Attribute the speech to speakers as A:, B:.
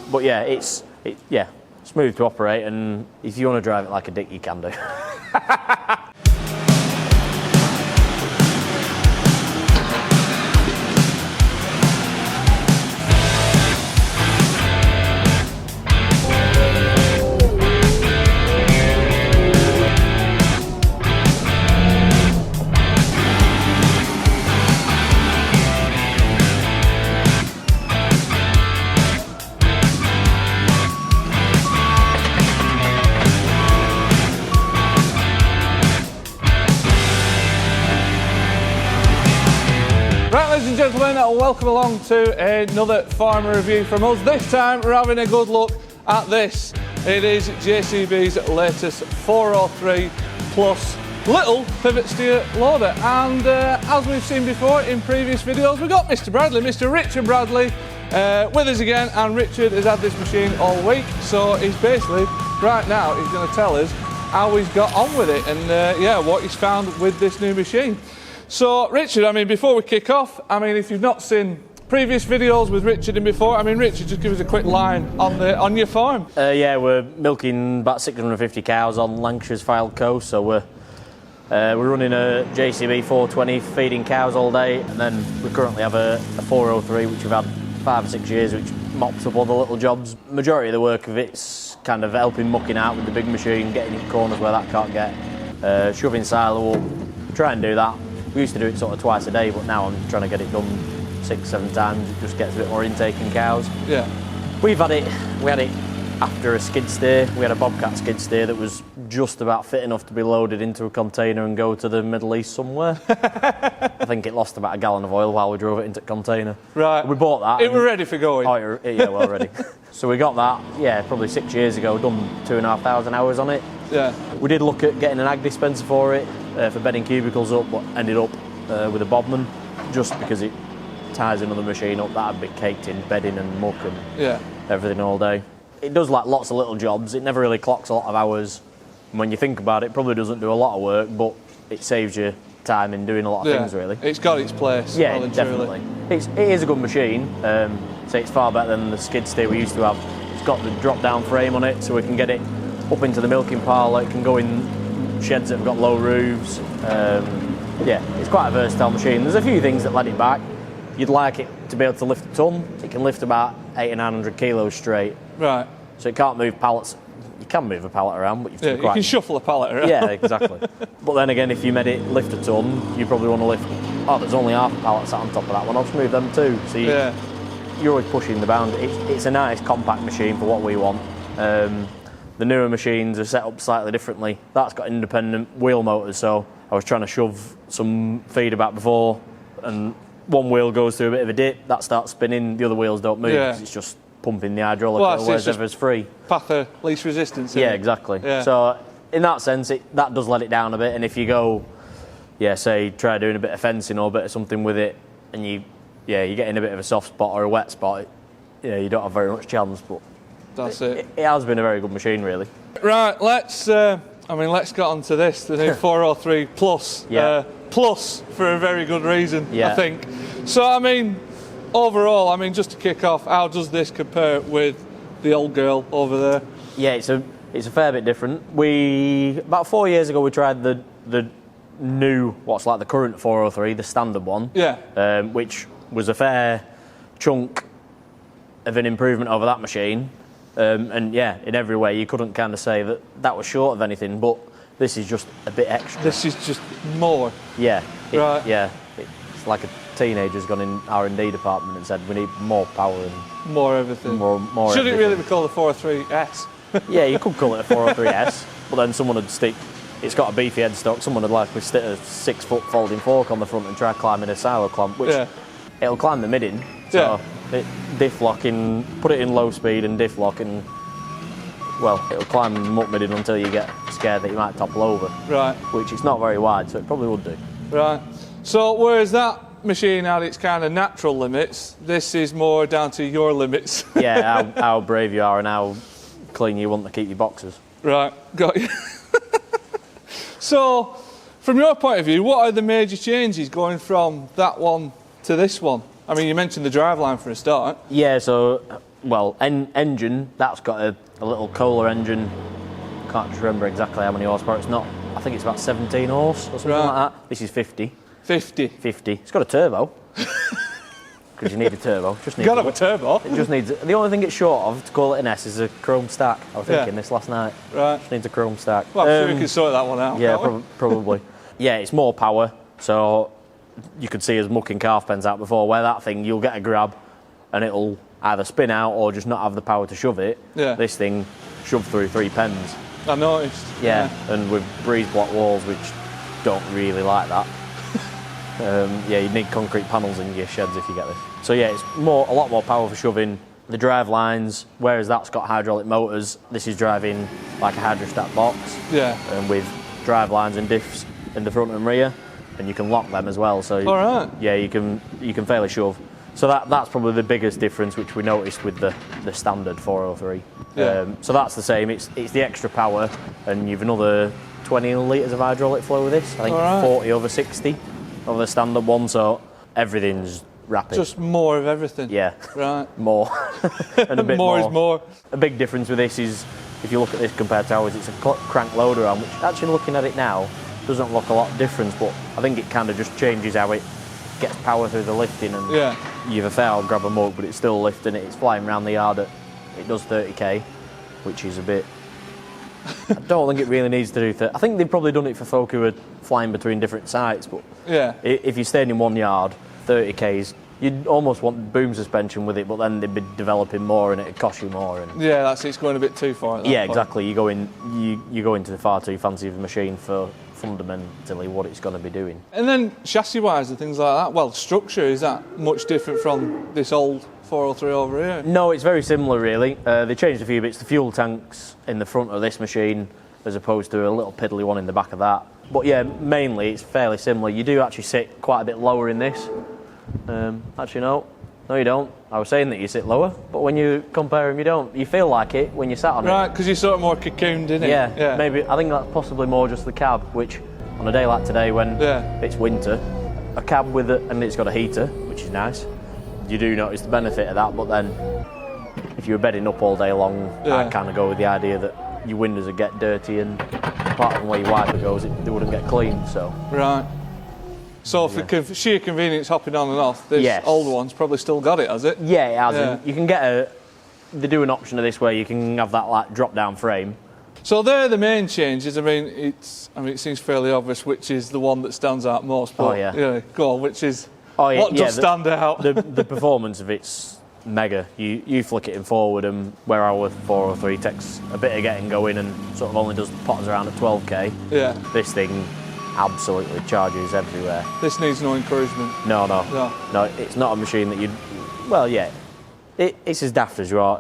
A: But yeah, it's smooth to operate, and if you want to drive it like a dick, you can do.
B: Right, ladies and gentlemen, welcome along to another farmer review from us. This time we're having a good look at this. It is JCB's latest 403 Plus little pivot steer loader, and as we've seen before in previous videos, we've got Mr. Richard Bradley with us again, and Richard has had this machine all week, so he's basically, right now, he's going to tell us how he's got on with it and yeah, what he's found with this new machine. So, Richard, I mean, before we kick off, I mean, if you've not seen previous videos with Richard in before, I mean, Richard, just give us a quick line on your farm.
A: Yeah, we're milking about 650 cows on Lancashire's Fylde Coast, so we're running a JCB 420 feeding cows all day, and then we currently have a 403 which we've had 5 or 6 years, which mops up all the little jobs. Majority of the work of it's kind of helping mucking out with the big machine, getting in corners where that can't get, shoving silo up, try and do that. We used to do it sort of twice a day, but now I'm trying to get it done 6-7 times. It just gets a bit more intake in cows.
B: Yeah.
A: We had it after a skid steer. We had a Bobcat skid steer that was just about fit enough to be loaded into a container and go to the Middle East somewhere. I think it lost about a gallon of oil while we drove it into the container.
B: Right.
A: We bought that.
B: It was ready for going.
A: Oh, yeah, well ready. So we got that, yeah, probably 6 years ago, done 2,500 hours on it.
B: Yeah.
A: We did look at getting an ag dispenser for it, for bedding cubicles up, but ended up with a Bobman, just because it ties another machine up that'd be caked in bedding and muck and everything all day. It does like lots of little jobs. It never really clocks a lot of hours. And when you think about it, probably doesn't do a lot of work, but it saves you time in doing a lot of things, really.
B: It's got its place.
A: Yeah, definitely. It is a good machine. So it's far better than the skid steer we used to have. It's got the drop-down frame on it, so we can get it up into the milking parlour. It can go in sheds that have got low roofs. Yeah, it's quite a versatile machine. There's a few things that let it back. You'd like it to be able to lift a ton. It can lift about 800 or 900 kilos straight.
B: Right.
A: So it can't move pallets. You can move a pallet around, but
B: you can shuffle a pallet around.
A: Yeah, exactly. But then again, if you made it lift a ton, you probably want to lift, oh, there's only half a pallet sat on top of that one, I'll just move them too. So you're always pushing the boundary. It's a nice compact machine for what we want. The newer machines are set up slightly differently. That's got independent wheel motors, so I was trying to shove some feed about before, and one wheel goes through a bit of a dip, that starts spinning, the other wheels don't move, because it's just pumping the hydraulic or wherever's free.
B: Path of least resistance.
A: Yeah, exactly. Yeah. So in that sense, that does let it down a bit, and if you go, say try doing a bit of fencing or a bit of something with it, and you get in a bit of a soft spot or a wet spot, you don't have very much chance, but
B: that's it.
A: It has been a very good machine, really.
B: Right, let's get on to this, the new 403 Plus.
A: Yeah.
B: Plus for a very good reason,
A: yeah.
B: I think. So, I mean, overall, just to kick off, how does this compare with the old girl over there?
A: Yeah, it's a fair bit different. About 4 years ago, we tried the new, what's like the current 403, the standard one.
B: Yeah.
A: Which was a fair chunk of an improvement over that machine. And yeah, in every way, you couldn't kind of say that was short of anything, but this is just a bit extra.
B: This is just more.
A: Yeah.
B: Right.
A: Yeah. It's like a teenager's gone in R&D department and said we need more power and
B: more everything.
A: More
B: Should
A: everything.
B: It really be called a 403S?
A: Yeah, you could call it a 403S, but then someone would stick. It's got a beefy headstock. Someone would likely stick a 6-foot folding fork on the front and try climbing a silo clamp, which it'll climb the mid-in. So diff locking, put it in low speed and diff lock, and well, it'll climb them up mid-in until you get scared that you might topple over.
B: Right.
A: Which it's not very wide, so it probably would do.
B: Right. So whereas that machine had its kind of natural limits, this is more down to your limits.
A: Yeah, how brave you are and how clean you want to keep your boxes.
B: Right, got you. So, from your point of view, what are the major changes going from that one to this one? I mean, you mentioned the driveline for a start.
A: Yeah, so well, engine, that's got a little Kohler engine. Can't remember exactly how many horsepower. It's not, I think it's about 17 horse or something like that. This is 50.
B: 50?
A: 50. It's got a turbo. Because you need a turbo.
B: You gotta have a turbo.
A: It just needs, the only thing it's short of, to call it an S, is a chrome stack. I was thinking this last night.
B: Right.
A: Just needs a chrome stack.
B: Well, I'm sure we can sort that one out.
A: Yeah, probably. Yeah, it's more power. So you could see us mucking calf pens out before, where that thing, you'll get a grab and it'll either spin out or just not have the power to shove it.
B: Yeah.
A: This thing shoved through 3 pens.
B: I noticed.
A: Yeah, and with breeze block walls, which don't really like that. Yeah, you need concrete panels in your sheds if you get this. So yeah, it's a lot more power for shoving. The drive lines, whereas that's got hydraulic motors, this is driving like a hydrostat box.
B: Yeah.
A: And with drive lines and diffs in the front and rear, and you can lock them as well. So
B: all right.
A: Yeah, you can fairly shove. So that's probably the biggest difference which we noticed with the standard 403.
B: Yeah.
A: So that's the same. It's the extra power, and you've another 20 litres of hydraulic flow with this. I think 40 over 60 of the standard one. So everything's rapid.
B: Just more of everything.
A: Yeah.
B: Right.
A: More. And a bit
B: more is more.
A: A big difference with this is, if you look at this compared to ours, it's a crank loader arm, which actually looking at it now doesn't look a lot of difference, but I think it kind of just changes how it gets power through the lifting, and you've a fair old grab a mug, but it's still lifting it. It's flying around the yard at, it does 30k, which is a bit. I don't think it really needs to do 30. I think they've probably done it for folk who are flying between different sites, but if you're staying in one yard, 30k's, you'd almost want boom suspension with it, but then they'd be developing more and it'd cost you more. And
B: yeah, that's it's going a bit too far. At that point.
A: Exactly. You go into far too fancy of a machine for fundamentally what it's going to be doing.
B: And then chassis-wise and things like that, well, structure, is that much different from this old 403 over here?
A: No, it's very similar really. They changed a few bits. The fuel tanks in the front of this machine as opposed to a little piddly one in the back of that. But yeah, mainly it's fairly similar. You do actually sit quite a bit lower in this. Actually no you don't. I was saying that you sit lower, but when you compare them you don't. You feel like it when you sat on it.
B: Right, because you're sort of more cocooned in it.
A: Yeah, maybe. I think that's possibly more just the cab, which on a day like today when it's winter, a cab with it, and it's got a heater, which is nice. You do notice the benefit of that, but then if you're bedding up all day long, I kind of go with the idea that your windows would get dirty, and apart from where your wiper goes, they wouldn't get clean. So
B: right. So for sheer convenience hopping on and off, this old one's probably still got it, has it?
A: Yeah, it has. Yeah. You can get they do an option of this where you can have that like drop down frame.
B: So they're the main changes. I mean, it seems fairly obvious which is the one that stands out most. But, go on, which is what does stand out?
A: The performance of it's mega. You flick it in forward, and where our 403 takes a bit of getting going and sort of only does potters around at 12k. Yeah. This thing absolutely charges everywhere.
B: This needs no encouragement.
A: No, it's not a machine that you'd. Well, yeah, it's as daft as you are.